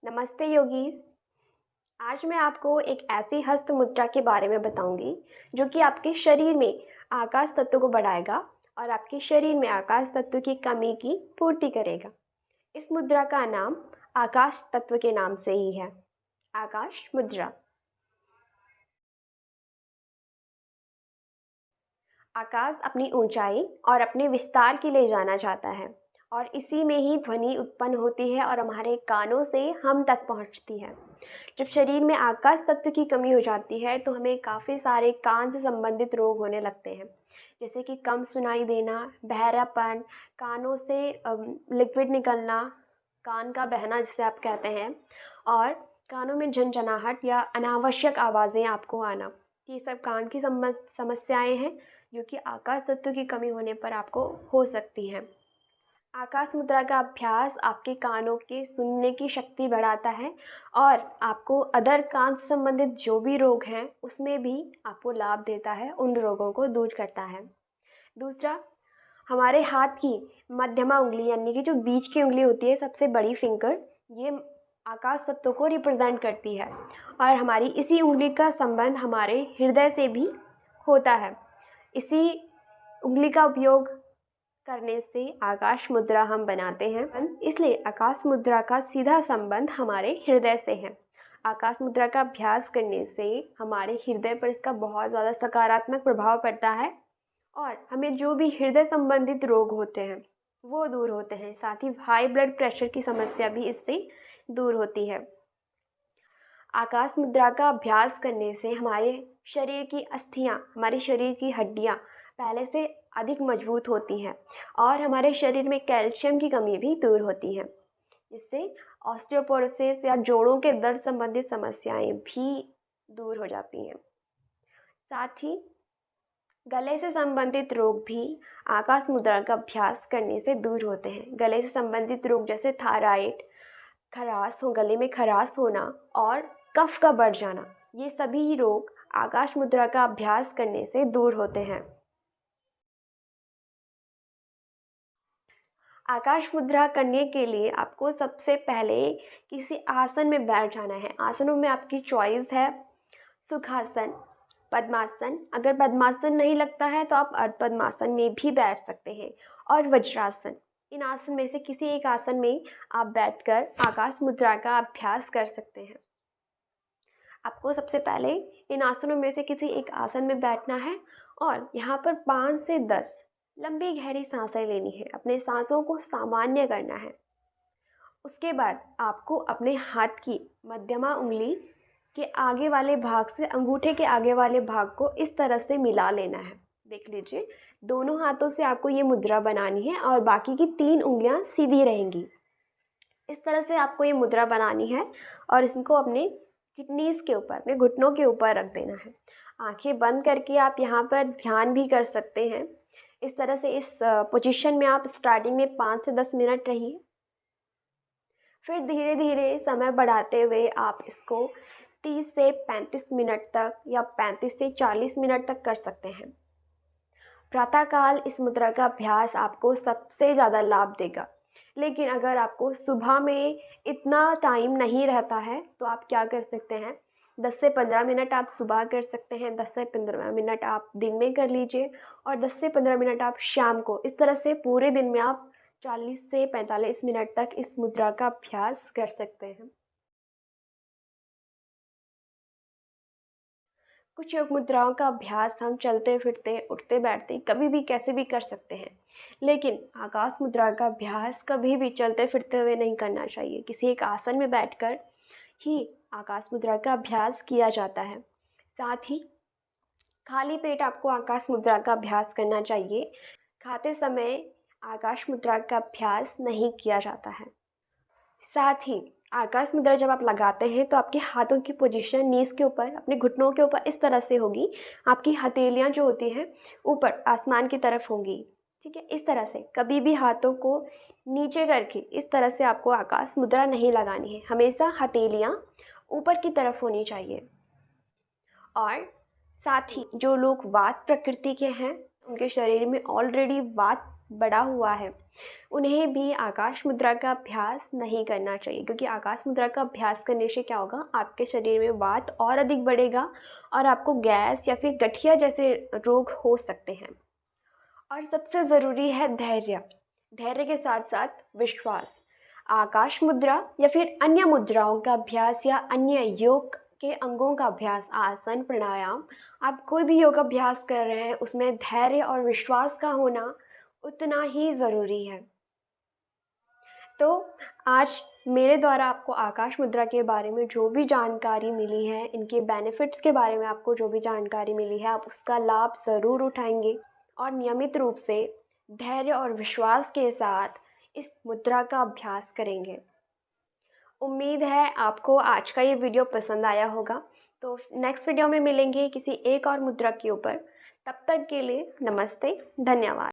नमस्ते योगीस। आज मैं आपको एक ऐसी हस्त मुद्रा के बारे में बताऊंगी जो कि आपके शरीर में आकाश तत्व को बढ़ाएगा और आपके शरीर में आकाश तत्व की कमी की पूर्ति करेगा। इस मुद्रा का नाम आकाश तत्व के नाम से ही है, आकाश मुद्रा। आकाश अपनी ऊंचाई और अपने विस्तार के लिए जाना जाता है और इसी में ही ध्वनि उत्पन्न होती है और हमारे कानों से हम तक पहुंचती है। जब शरीर में आकाश तत्व की कमी हो जाती है तो हमें काफ़ी सारे कान से संबंधित रोग होने लगते हैं, जैसे कि कम सुनाई देना, बहरापन, कानों से लिक्विड निकलना, कान का बहना जिसे आप कहते हैं, और कानों में झनझनाहट या अनावश्यक आवाज़ें आपको आना। ये सब कान की समस्याएं हैं जो कि आकाश तत्व की कमी होने पर आपको हो सकती हैं। आकाश मुद्रा का अभ्यास आपके कानों के सुनने की शक्ति बढ़ाता है और आपको अदर कान से संबंधित जो भी रोग हैं उसमें भी आपको लाभ देता है, उन रोगों को दूर करता है। दूसरा, हमारे हाथ की मध्यमा उंगली यानी कि जो बीच की उंगली होती है, सबसे बड़ी फिंगर, ये आकाश तत्व को रिप्रेजेंट करती है और हमारी इसी उंगली का संबंध हमारे हृदय से भी होता है। इसी उंगली का उपयोग करने से आकाश मुद्रा हम बनाते हैं, इसलिए आकाश मुद्रा का सीधा संबंध हमारे हृदय से है। आकाश मुद्रा का अभ्यास करने से हमारे हृदय पर इसका बहुत ज़्यादा सकारात्मक प्रभाव पड़ता है और हमें जो भी हृदय संबंधित रोग होते हैं वो दूर होते हैं। साथ ही हाई ब्लड प्रेशर की समस्या भी इससे दूर होती है। आकाश मुद्रा का अभ्यास करने से हमारे शरीर की अस्थियां, हमारे शरीर की हड्डियां पहले से अधिक मजबूत होती हैं और हमारे शरीर में कैल्शियम की कमी भी दूर होती है, जिससे ऑस्टियोपोरोसिस या जोड़ों के दर्द संबंधित समस्याएं भी दूर हो जाती हैं। साथ ही गले से संबंधित रोग भी आकाश मुद्रा का अभ्यास करने से दूर होते हैं। गले से संबंधित रोग जैसे थायराइड, गले में खराश होना और कफ का बढ़ जाना, ये सभी रोग आकाश मुद्रा का अभ्यास करने से दूर होते हैं। आकाश मुद्रा करने के लिए आपको सबसे पहले किसी आसन में बैठ जाना है। आसनों में आपकी चॉइस है सुखासन, पद्मासन। अगर पद्मासन नहीं लगता है तो आप अर्ध पद्मासन में भी बैठ सकते हैं, और वज्रासन। इन आसन में से किसी एक आसन में आप बैठकर आकाश मुद्रा का अभ्यास कर सकते हैं। आपको सबसे पहले इन आसनों में से किसी एक आसन में बैठना है और यहाँ पर 5 से 10 लंबी गहरी सांसें लेनी है। अपने सांसों को सामान्य करना है। उसके बाद आपको अपने हाथ की मध्यमा उंगली के आगे वाले भाग से अंगूठे के आगे वाले भाग को इस तरह से मिला लेना है। देख लीजिए, दोनों हाथों से आपको ये मुद्रा बनानी है और बाकी की 3 उंगलियां सीधी रहेंगी। इस तरह से आपको ये मुद्रा बनानी है और इसको अपने किडनीज के ऊपर, अपने घुटनों के ऊपर रख देना है। आंखें बंद करके आप यहाँ पर ध्यान भी कर सकते हैं। इस तरह से इस पोजीशन में आप स्टार्टिंग में 5 से 10 मिनट रहिए। फिर धीरे धीरे समय बढ़ाते हुए आप इसको 30 से 35 मिनट तक या 35 से 40 मिनट तक कर सकते हैं। प्रातःकाल इस मुद्रा का अभ्यास आपको सबसे ज़्यादा लाभ देगा, लेकिन अगर आपको सुबह में इतना टाइम नहीं रहता है तो आप क्या कर सकते हैं, 10 से 15 मिनट आप सुबह कर सकते हैं, 10 से 15 मिनट आप दिन में कर लीजिए और 10 से 15 मिनट आप शाम को। इस तरह से पूरे दिन में आप 40 से 45 मिनट तक इस मुद्रा का अभ्यास कर सकते हैं। कुछ योग मुद्राओं का अभ्यास हम चलते फिरते, उठते बैठते, कभी भी कैसे भी कर सकते हैं, लेकिन आकाश मुद्रा का अभ्यास कभी भी चलते फिरते हुए नहीं करना चाहिए। किसी एक आसन में बैठकर ही आकाश मुद्रा का अभ्यास किया जाता है। साथ ही खाली पेट आपको आकाश मुद्रा का अभ्यास करना चाहिए। खाते समय आकाश मुद्रा का अभ्यास नहीं किया जाता है। साथ ही आकाश मुद्रा जब आप लगाते हैं तो आपके हाथों की पोजीशन नीज के ऊपर, अपने घुटनों के ऊपर इस तरह से होगी। आपकी हथेलियां जो होती हैं ऊपर आसमान की तरफ होंगी, ठीक है। इस तरह से कभी भी हाथों को नीचे करके इस तरह से आपको आकाश मुद्रा नहीं लगानी है। हमेशा हथेलियां ऊपर की तरफ होनी चाहिए। और साथ ही जो लोग वात प्रकृति के हैं, उनके शरीर में ऑलरेडी वात बड़ा हुआ है, उन्हें भी आकाश मुद्रा का अभ्यास नहीं करना चाहिए, क्योंकि आकाश मुद्रा का अभ्यास करने से क्या होगा, आपके शरीर में वात और अधिक बढ़ेगा और आपको गैस या फिर गठिया जैसे रोग हो सकते हैं। और सबसे ज़रूरी है धैर्य। धैर्य के साथ साथ विश्वास। आकाश मुद्रा या फिर अन्य मुद्राओं का अभ्यास या अन्य योग के अंगों का अभ्यास, आसन, प्राणायाम, आप कोई भी योग अभ्यास कर रहे हैं उसमें धैर्य और विश्वास का होना उतना ही ज़रूरी है। तो आज मेरे द्वारा आपको आकाश मुद्रा के बारे में जो भी जानकारी मिली है, इनके बेनिफिट्स के बारे में आपको जो भी जानकारी मिली है, आप उसका लाभ ज़रूर उठाएंगे और नियमित रूप से धैर्य और विश्वास के साथ इस मुद्रा का अभ्यास करेंगे। उम्मीद है आपको आज का ये वीडियो पसंद आया होगा। तो नेक्स्ट वीडियो में मिलेंगे किसी एक और मुद्रा के ऊपर। तब तक के लिए नमस्ते, धन्यवाद।